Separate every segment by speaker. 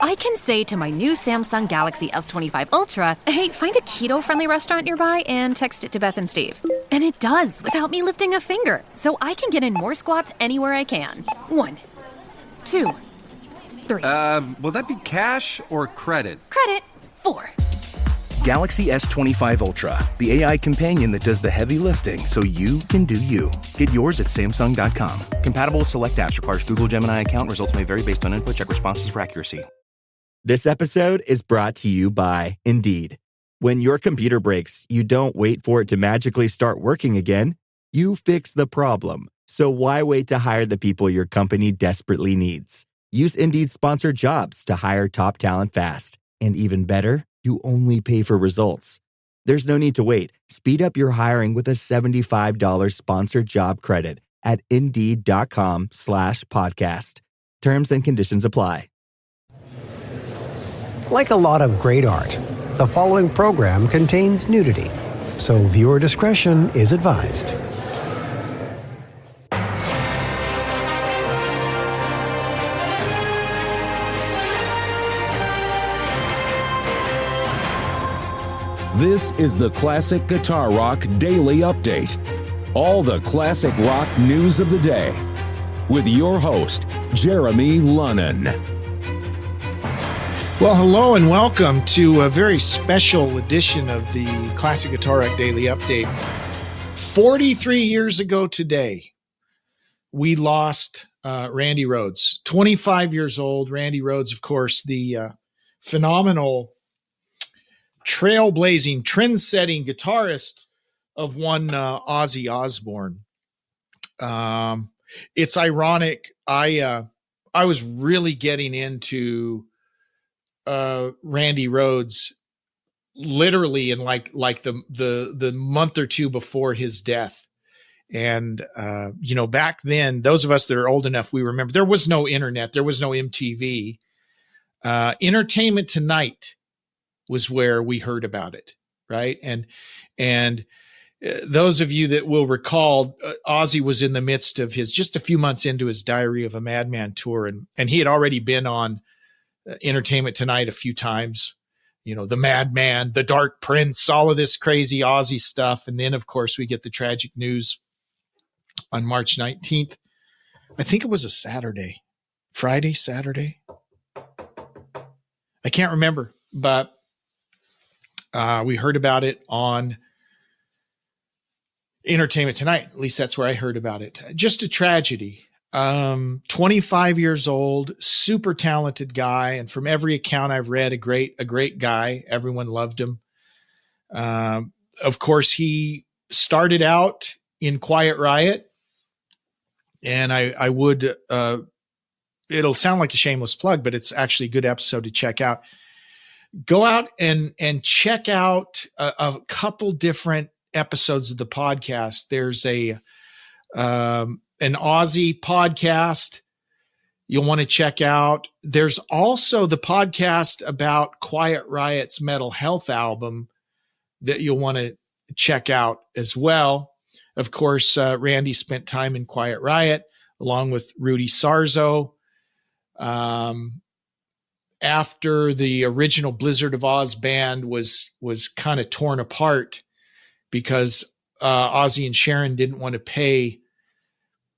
Speaker 1: I can say to my new Samsung Galaxy S25 Ultra, hey, find a keto-friendly restaurant nearby and text it to Beth and Steve. And it does, without me lifting a finger. So I can get in more squats anywhere I can. 1, 2, 3.
Speaker 2: Will that be cash or credit?
Speaker 1: Credit. 4.
Speaker 3: Galaxy S25 Ultra, the AI companion that does the heavy lifting so you can do you. Get yours at Samsung.com. Compatible with select apps. Requires Google Gemini account. Results may vary based on input. Check responses for accuracy.
Speaker 4: This episode is brought to you by Indeed. When your computer breaks, you don't wait for it to magically start working again. You fix the problem. So why wait to hire the people your company desperately needs? Use Indeed's sponsored jobs to hire top talent fast. And even better, you only pay for results. There's no need to wait. Speed up your hiring with a $75 sponsored job credit at Indeed.com/podcast. Terms and conditions apply.
Speaker 5: Like a lot of great art, the following program contains nudity. So viewer discretion is advised.
Speaker 6: This is the Classic Guitar Rock Daily Update. All the classic rock news of the day. With your host, Jeremy Lunnan.
Speaker 7: Well, hello and welcome to a very special edition of the Classic Guitar Rock Daily Update. 43 years ago today, we lost Randy Rhoads. 25 years old. Randy Rhoads, of course, the phenomenal trailblazing, trend-setting guitarist of one Ozzy Osbourne. It's ironic. I was really getting into Randy Rhoads literally in like the month or two before his death. And back then, those of us that are old enough, we remember there was no internet, there was no MTV. Entertainment Tonight was where we heard about it, right? And those of you that will recall, Ozzy was in the midst of just a few months into his Diary of a Madman tour, and he had already been on Entertainment Tonight a few times. You know, the Madman, the Dark Prince, all of this crazy Ozzy stuff. And then, of course, we get the tragic news on March 19th. I think it was a Saturday. Saturday. I can't remember, but we heard about it on Entertainment Tonight. At least that's where I heard about it. Just a tragedy. 25 years old, super talented guy. And from every account I've read, a great guy. Everyone loved him. Of course, he started out in Quiet Riot. And I would, it'll sound like a shameless plug, but it's actually a good episode to check out. Go out and check out a couple different episodes of the podcast. There's an Ozzy podcast you'll want to check out. There's also the podcast about Quiet Riot's Mental Health album that you'll want to check out as well. Of course, Randy spent time in Quiet Riot along with Rudy Sarzo. After the original Blizzard of Oz band was kind of torn apart because Ozzy and Sharon didn't want to pay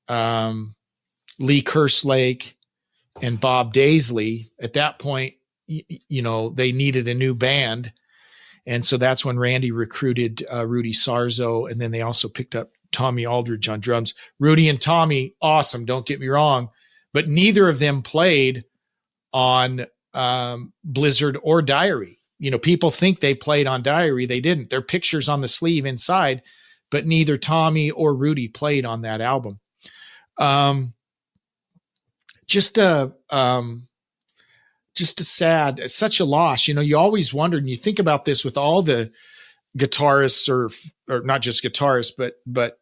Speaker 7: Lee Kerslake and Bob Daisley. At that point, they needed a new band. And so that's when Randy recruited Rudy Sarzo. And then they also picked up Tommy Aldridge on drums. Rudy and Tommy, awesome, don't get me wrong. But neither of them played on Blizzard or Diary. People think they played on Diary. They didn't. There are pictures on the sleeve inside, but neither Tommy or Rudy played on that album. Just a sad, such a loss. You always wondered, and you think about this with all the guitarists or not just guitarists, but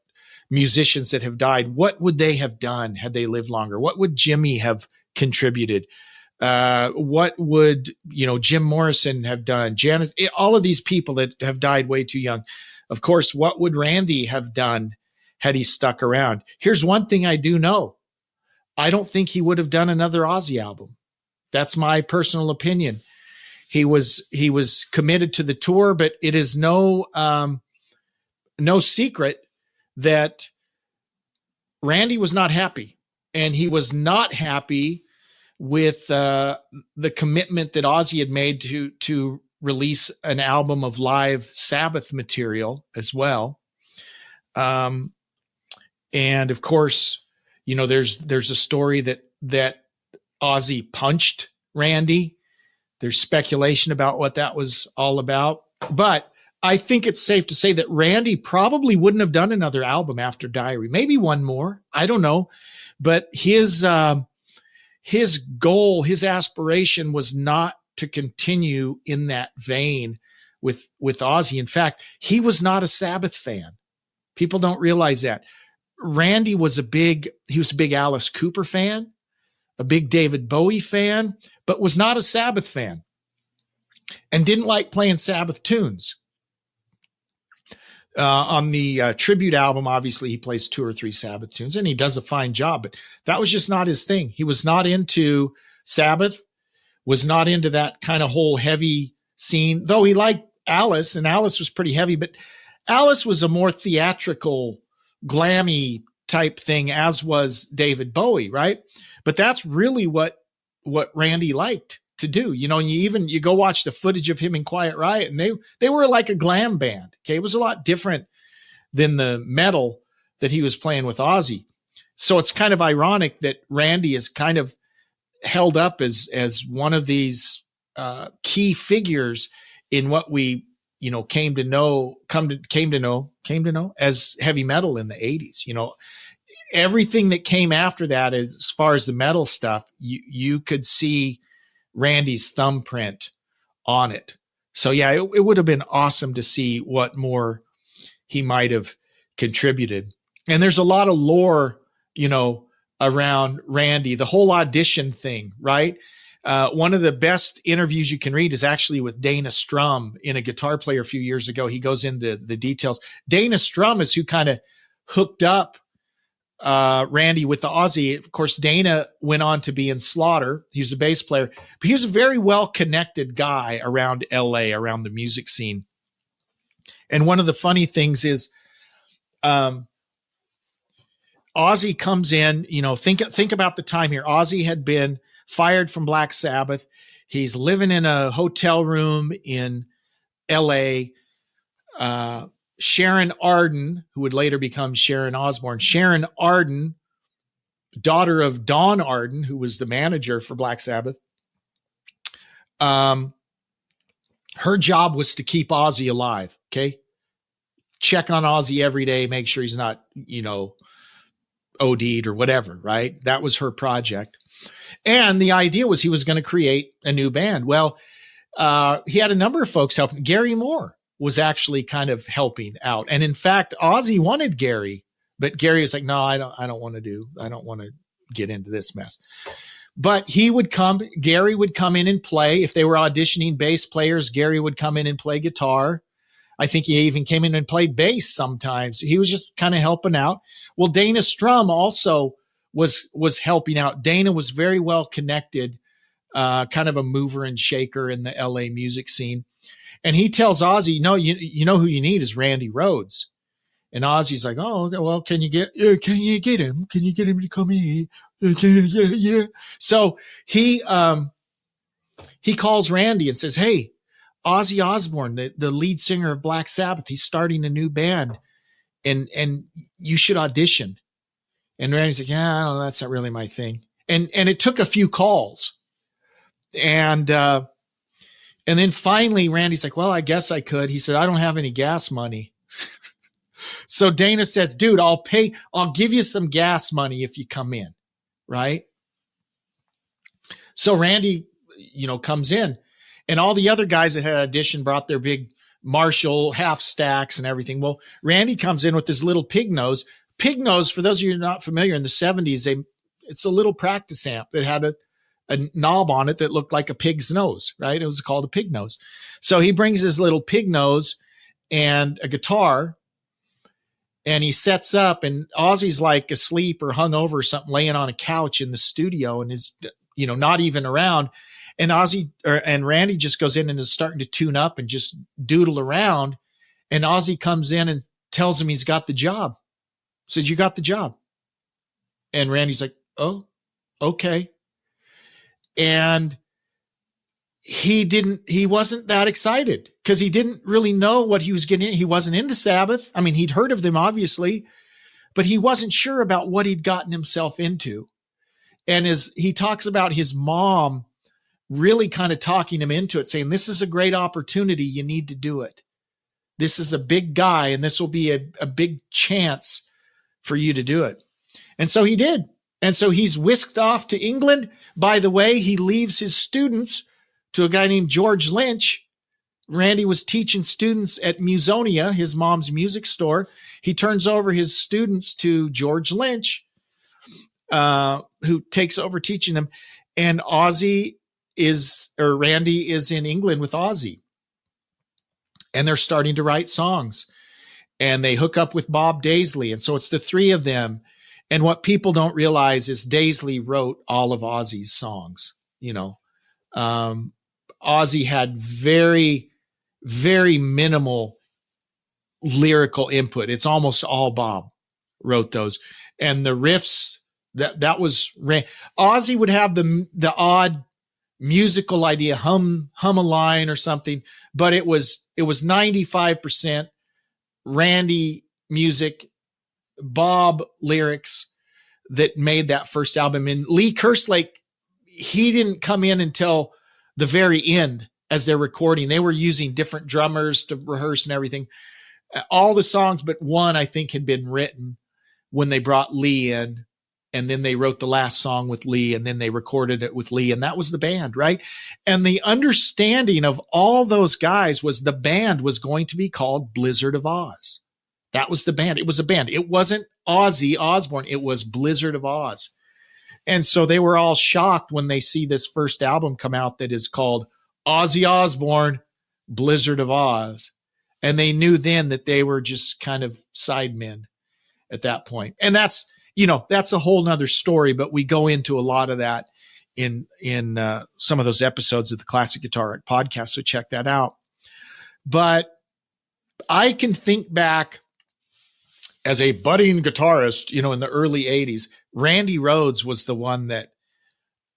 Speaker 7: musicians that have died. What would they have done had they lived longer? What would Jimmy have contributed? What would, Jim Morrison have done? Janis, all of these people that have died way too young. Of course, what would Randy have done had he stuck around? Here's one thing I do know. I don't think he would have done another Ozzy album. That's my personal opinion. He was committed to the tour, but it is no secret that Randy was not happy, and he was not happy with the commitment that Ozzy had made to release an album of live Sabbath material as well. And of course, there's a story that Ozzy punched Randy. There's speculation about what that was all about, but I think it's safe to say that Randy probably wouldn't have done another album after Diary, maybe one more. I don't know, but his goal, his aspiration was not to continue in that vein with Ozzy. In fact, he was not a Sabbath fan. People don't realize that. Randy was a big Alice Cooper fan, a big David Bowie fan, but was not a Sabbath fan and didn't like playing Sabbath tunes. On the tribute album, obviously he plays 2 or 3 Sabbath tunes and he does a fine job, but that was just not his thing. He was not into Sabbath, was not into that kind of whole heavy scene, though he liked Alice, and Alice was pretty heavy, but Alice was a more theatrical, glammy type thing, as was David Bowie, right? But that's really what Randy liked to do. And you go watch the footage of him in Quiet Riot, and they were like a glam band. Okay. It was a lot different than the metal that he was playing with Ozzy. So it's kind of ironic that Randy is kind of held up as one of these key figures in what we, came to know as heavy metal in the 80s. Everything that came after that, as far as the metal stuff, you could see Randy's thumbprint on it. So yeah, it would have been awesome to see what more he might have contributed. And there's a lot of lore, around Randy, the whole audition thing, right? One of the best interviews you can read is actually with Dana Strum in A Guitar Player a few years ago. He goes into the details. Dana Strum is who kind of hooked up Randy with the Ozzy. Of course, Dana went on to be in Slaughter. He was a bass player, but he was a very well-connected guy around LA, around the music scene. And one of the funny things is, Ozzy comes in, think about the time here. Ozzy had been fired from Black Sabbath. He's living in a hotel room in LA. Sharon Arden, who would later become Sharon Osbourne, Sharon Arden, daughter of Don Arden, who was the manager for Black Sabbath. Her job was to keep Ozzy alive. Okay. Check on Ozzy every day, make sure he's not, OD'd or whatever, right? That was her project. And the idea was he was going to create a new band. Well, he had a number of folks helping. Gary Moore was actually kind of helping out. And in fact, Ozzy wanted Gary, but Gary was like, no, I don't want to get into this mess. But Gary would come in and play. If they were auditioning bass players, Gary would come in and play guitar. I think he even came in and played bass sometimes. He was just kind of helping out. Well, Dana Strum also was helping out. Dana was very well connected, kind of a mover and shaker in the LA music scene. And he tells Ozzy, no, you know who you need is Randy Rhoads. And Ozzy's like, oh, well, can you get him? Can you get him to come in? Yeah. So he calls Randy and says, hey, Ozzy Osbourne, the lead singer of Black Sabbath, he's starting a new band and you should audition. And Randy's like, yeah, I don't know, that's not really my thing. And it took a few calls. And then finally Randy's like, well, I guess I could. He said, I don't have any gas money. So Dana says, dude, I'll give you some gas money if you come in. Right. So Randy, comes in, and all the other guys that had auditioned brought their big Marshall half stacks and everything. Well, Randy comes in with his little pig nose. Pig nose, for those of you who are not familiar, in the 70s, it's a little practice amp that had a knob on it that looked like a pig's nose, right? It was called a pig nose. So he brings his little pig nose and a guitar, and he sets up, and Ozzy's like asleep or hung over or something, laying on a couch in the studio, and his not even around. And and Randy just goes in and is starting to tune up and just doodle around. And Ozzy comes in and tells him he's got the job. Says, "You got the job." And Randy's like, "Oh, okay." And he wasn't that excited because he didn't really know what he was getting in. He wasn't into Sabbath. I mean, he'd heard of them, obviously, but he wasn't sure about what he'd gotten himself into. And as he talks about his mom really kind of talking him into it, saying, "This is a great opportunity. You need to do it. This is a big guy, and this will be a big chance for you to do it." And so he did. And so he's whisked off to England. By the way, he leaves his students to a guy named George Lynch. Randy was teaching students at Musonia, his mom's music store. He turns over his students to George Lynch, who takes over teaching them. And Randy is in England with Ozzy. And they're starting to write songs. And they hook up with Bob Daisley. And so it's the three of them. And what people don't realize is Daisley wrote all of Ozzy's songs. Ozzy had very, very minimal lyrical input. It's almost all Bob wrote those. And the riffs, that was Ozzy would have the odd musical idea, hum a line or something, but it was 95% Randy music, Bob lyrics that made that first album. And Lee Kerslake, he didn't come in until the very end as they're recording. They were using different drummers to rehearse and everything. All the songs but one, I think, had been written when they brought Lee in. And then they wrote the last song with Lee, and then they recorded it with Lee. And that was the band, right? And the understanding of all those guys was the band was going to be called Blizzard of Oz. That was the band. It was a band. It wasn't Ozzy Osbourne. It was Blizzard of Oz. And so they were all shocked when they see this first album come out that is called Ozzy Osbourne, Blizzard of Oz. And they knew then that they were just kind of sidemen at that point. And that's a whole nother story, but we go into a lot of that in some of those episodes of the Classic Guitar Rock podcast. So check that out. But I can think back as a budding guitarist, in the early 80s, Randy Rhoads was the one that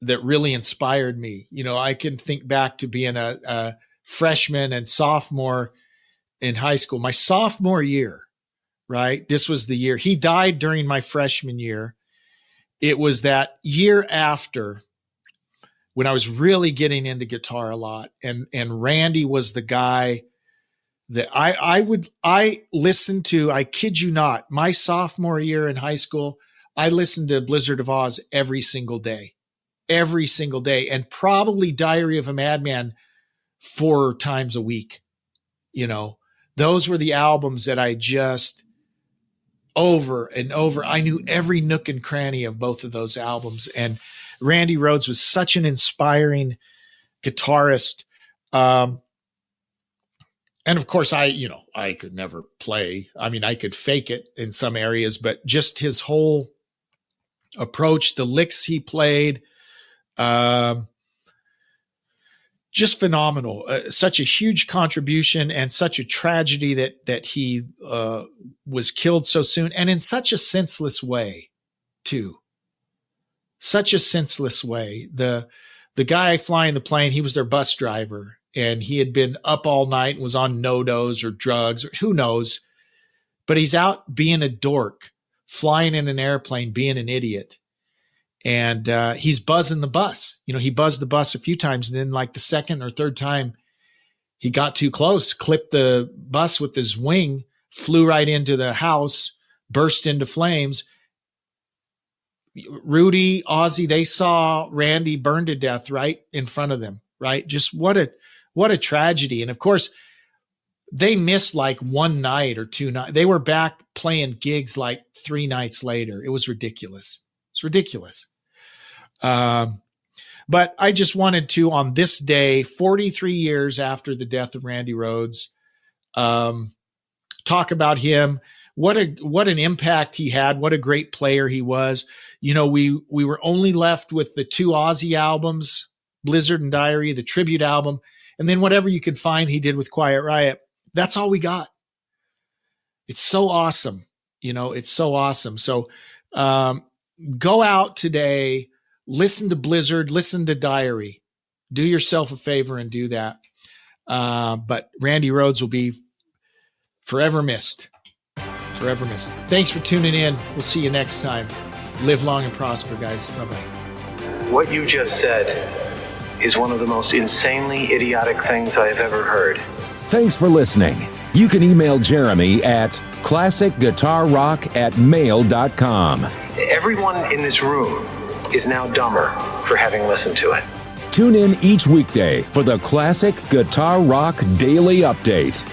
Speaker 7: really inspired me. I can think back to being a freshman and sophomore in high school, my sophomore year, right? This was the year he died during my freshman year. It was that year after when I was really getting into guitar a lot. And Randy was the guy that I listened to, I kid you not, my sophomore year in high school, I listened to Blizzard of Oz every single day, and probably Diary of a Madman 4 times a week. Those were the albums that I just over and over. I knew every nook and cranny of both of those albums. And Randy Rhoads was such an inspiring guitarist. And of course, I could never play. I mean, I could fake it in some areas, but just his whole approach, the licks he played, just phenomenal. Such a huge contribution and such a tragedy that he was killed so soon, and in such a senseless way, too. Such a senseless way. The guy flying the plane, he was their bus driver. And he had been up all night and was on no-dos or drugs or who knows. But he's out being a dork, flying in an airplane, being an idiot. And he's buzzing the bus. He buzzed the bus a few times. And then like the second or third time, he got too close, clipped the bus with his wing, flew right into the house, burst into flames. Rudy, Ozzy, they saw Randy burn to death right in front of them, right? Just what a tragedy. And of course, they missed like one night or 2 nights. They were back playing gigs like 3 nights later. It was ridiculous. It's ridiculous. But I just wanted to, on this day, 43 years after the death of Randy Rhoads, talk about him. what an impact he had. What a great player he was. You know, we were only left with the 2 Ozzy albums, Blizzard and Diary, the tribute album, and then whatever you could find he did with Quiet Riot. That's all we got. It's so awesome. You know, it's so awesome. So go out today, listen to Blizzard, listen to Diary. Do yourself a favor and do that. But Randy Rhoads will be forever missed. Forever missed. Thanks for tuning in. We'll see you next time. Live long and prosper, guys. Bye-bye.
Speaker 8: What you just said is one of the most insanely idiotic things I have ever heard.
Speaker 6: Thanks for listening. You can email Jeremy at classicguitarrock@mail.com.
Speaker 8: Everyone in this room is now dumber for having listened to it.
Speaker 6: Tune in each weekday for the Classic Guitar Rock Daily Update.